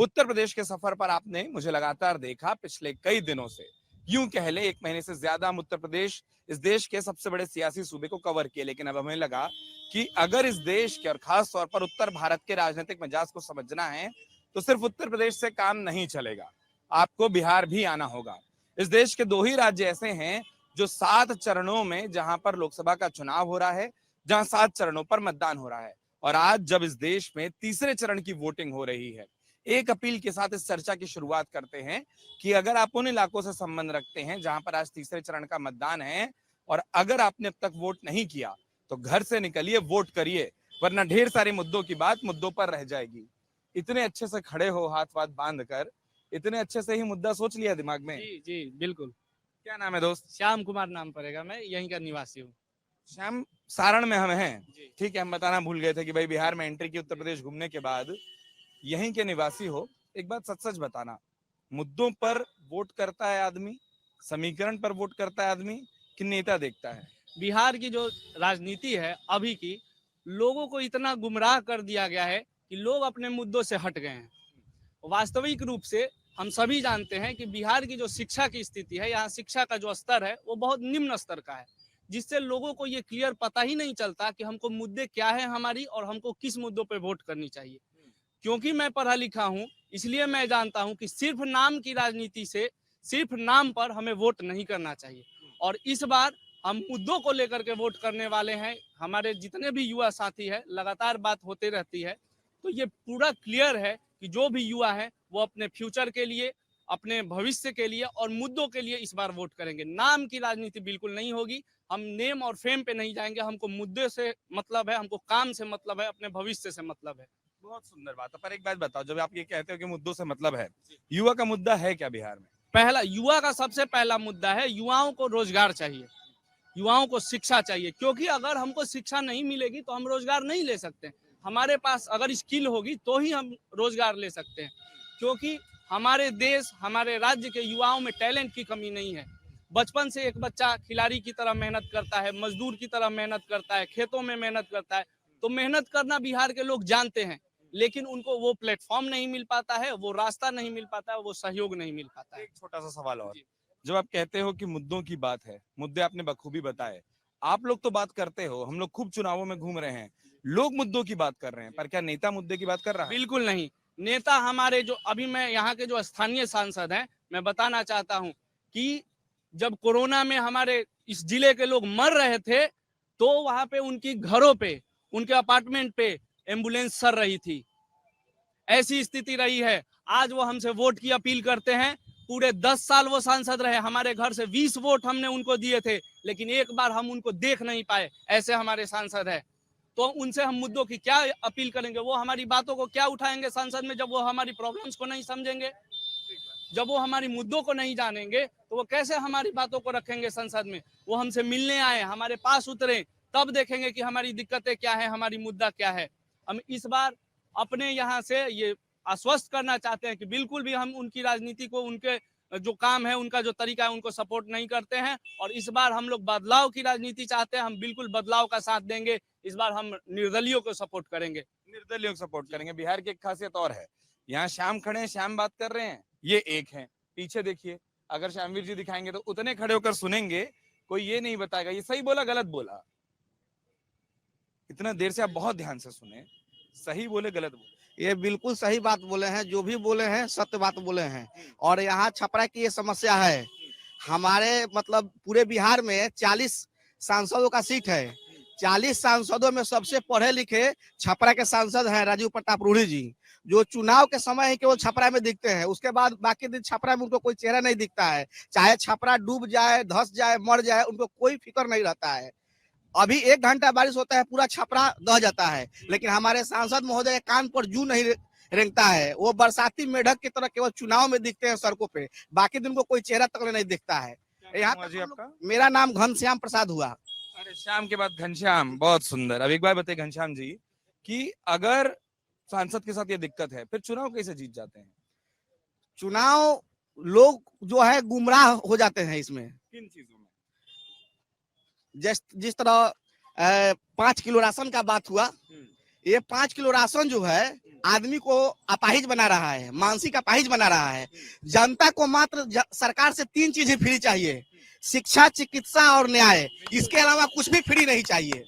उत्तर प्रदेश के सफर पर आपने मुझे लगातार देखा पिछले कई दिनों से, यूं कह ले 1 महीने से ज्यादा हम उत्तर प्रदेश इस देश के सबसे बड़े सियासी सूबे को कवर किए, लेकिन अब हमें लगा कि अगर इस देश के और खास तौर पर उत्तर भारत के राजनीतिक मिजाज को समझना है तो सिर्फ उत्तर प्रदेश से काम नहीं चलेगा, आपको बिहार भी आना होगा। इस देश के 2 ही राज्य ऐसे हैं जो 7 चरणों में, जहां पर लोकसभा का चुनाव हो रहा है, जहां 7 चरणों पर मतदान हो रहा है, और आज जब इस देश में तीसरे चरण की वोटिंग हो रही है, एक अपील के साथ इस चर्चा की शुरुआत करते हैं कि अगर आप उन इलाकों से संबंध रखते हैं जहां पर आज तीसरे चरण का मतदान है, और अगर आपने अब तक वोट नहीं किया तो घर से निकलिए, वोट करिए, वरना ढेर सारे मुद्दों की बात मुद्दों पर रह जाएगी। इतने अच्छे से खड़े हो, हाथ वाथ बांध कर, इतने अच्छे से ही मुद्दा सोच लिया दिमाग में। जी जी बिल्कुल। क्या नाम है दोस्त? श्याम कुमार नाम पड़ेगा, मैं यहीं का निवासी हूँ। श्याम, सारण में हम हैं, ठीक है, हम बताना भूल गए थे कि भाई बिहार में एंट्री की उत्तर प्रदेश घूमने के बाद यहीं के निवासी हो। एक बात सच सच बताना, मुद्दों पर वोट करता है आदमी, समीकरण पर वोट करता है आदमी, कि नेता देखता है? बिहार की जो राजनीति है अभी की, लोगों को इतना गुमराह कर दिया गया है कि लोग अपने मुद्दों से हट गए हैं। वास्तविक रूप से हम सभी जानते हैं कि बिहार की जो शिक्षा की स्थिति है, यहाँ शिक्षा का जो स्तर है वो बहुत निम्न स्तर का है, जिससे लोगों को ये क्लियर पता ही नहीं चलता कि हमको मुद्दे क्या है हमारी और हमको किस मुद्दों पे वोट करनी चाहिए। क्योंकि मैं पढ़ा लिखा हूँ, इसलिए मैं जानता हूँ कि सिर्फ नाम की राजनीति से, सिर्फ नाम पर हमें वोट नहीं करना चाहिए। और इस बार हम मुद्दों को लेकर के वोट करने वाले हैं। हमारे जितने भी युवा साथी हैं, लगातार बात होते रहती है, तो ये पूरा क्लियर है कि जो भी युवा है वो अपने फ्यूचर के लिए, अपने भविष्य के लिए और मुद्दों के लिए इस बार वोट करेंगे। नाम की राजनीति बिल्कुल नहीं होगी। हम नेम और फेम पे नहीं जाएंगे। हमको मुद्दे से मतलब है, हमको काम से मतलब है, अपने भविष्य से मतलब है। बहुत सुंदर बात है, पर एक बात बताओ, जब आप ये कहते हो कि मुद्दों से मतलब है, युवा का मुद्दा है क्या बिहार में? पहला, युवा का सबसे पहला मुद्दा है, युवाओं को रोजगार चाहिए, युवाओं को शिक्षा चाहिए। क्योंकि अगर हमको शिक्षा नहीं मिलेगी तो हम रोजगार नहीं ले सकते। हमारे पास अगर स्किल होगी तो ही हम रोजगार ले सकते हैं। क्योंकि हमारे देश, हमारे राज्य के युवाओं में टैलेंट की कमी नहीं है। बचपन से एक बच्चा खिलाड़ी की तरह मेहनत करता है, मजदूर की तरह मेहनत करता है, खेतों में मेहनत करता है। तो मेहनत करना बिहार के लोग जानते हैं, लेकिन उनको वो प्लेटफॉर्म नहीं मिल पाता है, वो रास्ता नहीं मिल पाता है, वो सहयोग नहीं मिल पाता है। एक छोटा सा सवाल और, जब आप कहते हो कि मुद्दों की बात है, मुद्दे आपने बखूबी बताए, आप लोग तो बात करते हो, हम लोग खूब चुनावों में घूम रहे हैं, लोग मुद्दों की बात कर रहे हैं, पर क्या नेता मुद्दे की बात कर रहा है? बिल्कुल नहीं। नेता हमारे जो अभी, मैं यहाँ के जो स्थानीय सांसद हैं, मैं बताना चाहता हूँ कि जब कोरोना में हमारे इस जिले के लोग मर रहे थे, तो वहां पे उनकी घरों पे, उनके अपार्टमेंट पे एम्बुलेंस सर रही थी। ऐसी स्थिति रही है। आज वो हमसे वोट की अपील करते हैं। पूरे 10 साल वो सांसद रहे, हमारे घर से 20 वोट हमने उनको दिए थे, लेकिन एक बार हम उनको देख नहीं पाए। ऐसे हमारे सांसद है, तो उनसे हम मुद्दों की क्या अपील करेंगे? वो हमारी बातों को क्या उठाएंगे संसद में, जब वो हमारी प्रॉब्लम्स को नहीं समझेंगे, जब वो हमारी मुद्दों को नहीं जानेंगे, तो वो कैसे हमारी बातों को रखेंगे संसद में? वो हमसे मिलने आए, हमारे पास उतरे, तब देखेंगे कि हमारी दिक्कतें क्या है, हमारी मुद्दा क्या है। हम इस बार अपने यहाँ से ये आश्वस्त करना चाहते हैं कि बिल्कुल भी हम उनकी राजनीति को, उनके जो काम है, उनका जो तरीका है, उनको सपोर्ट नहीं करते हैं। और इस बार हम लोग बदलाव की राजनीति चाहते हैं। हम बिल्कुल बदलाव का साथ देंगे। इस बार हम निर्दलियों को सपोर्ट करेंगे। निर्दलियों को सपोर्ट करेंगे। बिहार की एक खासियत और है, यहाँ श्याम खड़े हैं, श्याम बात कर रहे हैं, ये एक हैं, पीछे देखिए, अगर श्यामवीर जी दिखाएंगे तो उतने खड़े होकर सुनेंगे, कोई ये नहीं बताएगा ये सही बोला गलत बोला। इतना देर से आप बहुत ध्यान से सुने, सही बोले गलत बोले? ये बिल्कुल सही बात बोले हैं, जो भी बोले हैं सत्य बात बोले हैं। और यहाँ छपरा की ये समस्या है, हमारे मतलब पूरे बिहार में 40 सांसदों का सीट है। 40 सांसदों में सबसे पढ़े लिखे छपरा के सांसद हैं राजीव प्रताप रूढ़ी जी, जो चुनाव के समय ही केवल छपरा में दिखते हैं। उसके बाद बाकी दिन छपरा में उनको कोई चेहरा नहीं दिखता है। चाहे छपरा डूब जाए, धस जाए, मर जाए, उनको कोई फिक्र नहीं रहता है। अभी 1 घंटा बारिश होता है, पूरा छपरा दह जाता है, लेकिन हमारे सांसद महोदय कान पर जू नहीं रेंगता है। वो बरसाती मेढक की तरह केवल चुनाव में दिखते हैं सड़कों पे, बाकी दिन को कोई चेहरा तक नहीं दिखता है। यहाँ जी आपका? मेरा नाम घनश्याम प्रसाद हुआ। अरे श्याम के बाद घनश्याम, बहुत सुंदर। अब एक बार बताइए घनश्याम जी, कि अगर सांसद के साथ ये दिक्कत है, फिर चुनाव कैसे जीत जाते हैं? चुनाव लोग जो है गुमराह हो जाते हैं इसमें। किन चीजों में? जिस तरह 5 किलो राशन का बात हुआ, ये 5 किलो राशन जो है आदमी को अपाहिज बना रहा है, मानसिक अपाहिज बना रहा है। जनता को मात्र सरकार से 3 चीजें फ्री चाहिए, शिक्षा, चिकित्सा और न्याय। इसके अलावा कुछ भी फ्री नहीं चाहिए।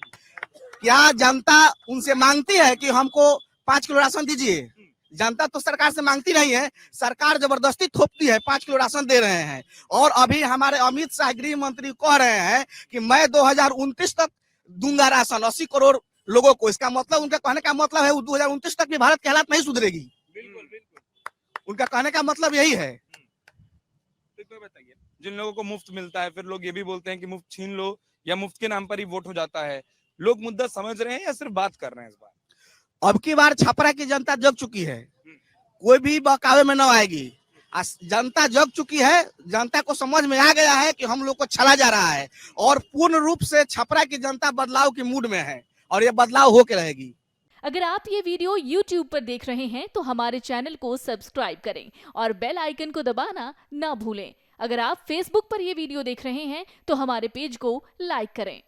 क्या जनता उनसे मांगती है कि हमको 5 किलो राशन दीजिए? जनता तो सरकार से मांगती नहीं है, सरकार जबरदस्ती थोपती है, 5 किलो राशन दे रहे हैं। और अभी हमारे अमित शाह गृह मंत्री कह रहे हैं कि मैं 2029 तक दूंगा राशन 80 करोड़ लोगों को। इसका मतलब, उनका कहने का मतलब है 2029 तक भी भारत की हालत नहीं सुधरेगी। उनका कहने का मतलब यही है। तो बताइए, जिन लोगों को मुफ्त मिलता है, फिर लोग ये भी बोलते हैं कि मुफ्त छीन लो या मुफ्त के नाम पर ही वोट हो जाता है। लोग मुद्दा समझ रहे हैं या सिर्फ बात कर रहे हैं इस बार? अब की बार छपरा की जनता जग चुकी है, कोई भी बहकावे में न आएगी। जनता जग चुकी है, जनता को समझ में आ गया है कि हम लोग को छला जा रहा है और पूर्ण रूप से छपरा की जनता बदलाव की मूड में है और ये बदलाव होके रहेगी। अगर आप ये वीडियो YouTube पर देख रहे हैं तो हमारे चैनल को सब्सक्राइब करें और बेल आइकन को दबाना ना भूलें। अगर आप Facebook पर ये वीडियो देख रहे हैं तो हमारे पेज को लाइक करें।